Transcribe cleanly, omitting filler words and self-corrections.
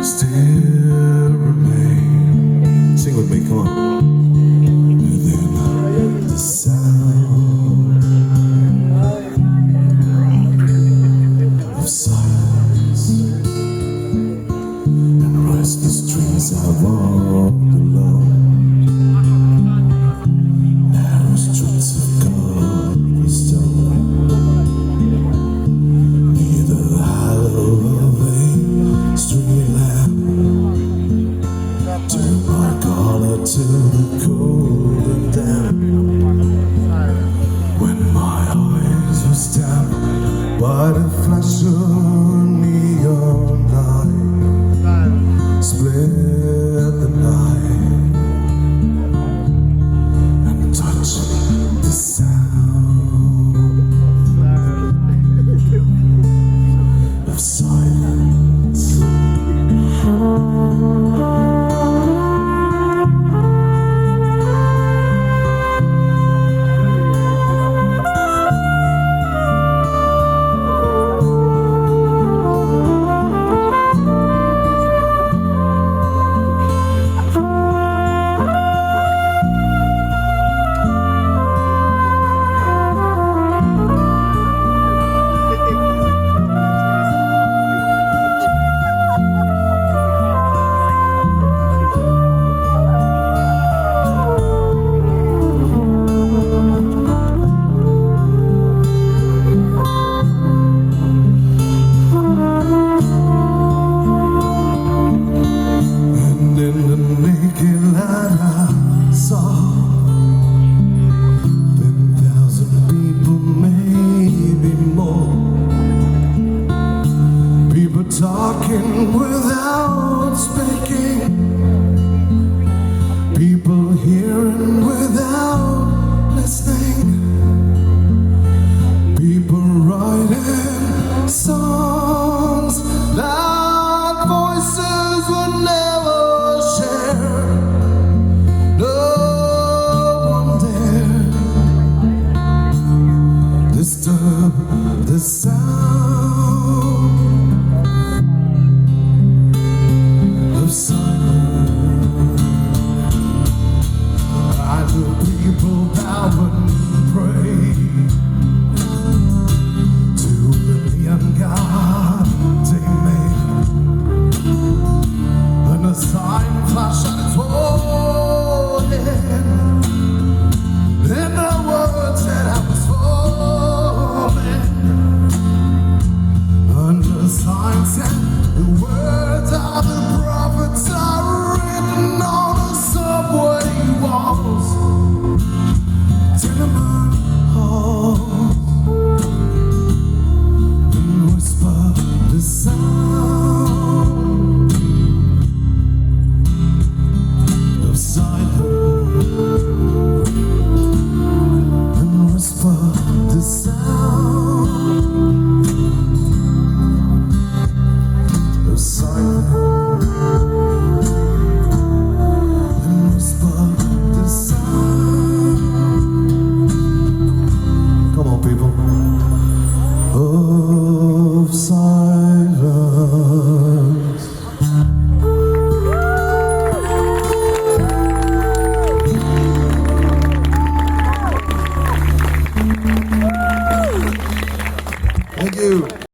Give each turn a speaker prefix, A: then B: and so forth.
A: still remain. Sing with me, come on. Within the sound of silence and restless trees, I walked alone. Narrow streets of cobblestone, near the hollow of a street lamp. Turn my collar to the cold and damp. When my eyes were stabbed by the flash of neon light, split the night and touch the sound of silence. Talking without speaking, people hearing without listening, people writing songs that voices would never share. No one dared disturb the sound of silence. I know people bow and pray to the neon god they made, and a sign flash at its forehead, and the words that I was falling, and the sign said the words of the prophets are written on the subway walls, tenement halls, and whisper the sound of silence, and whisper the sound of silence. Come on, people. Of silence.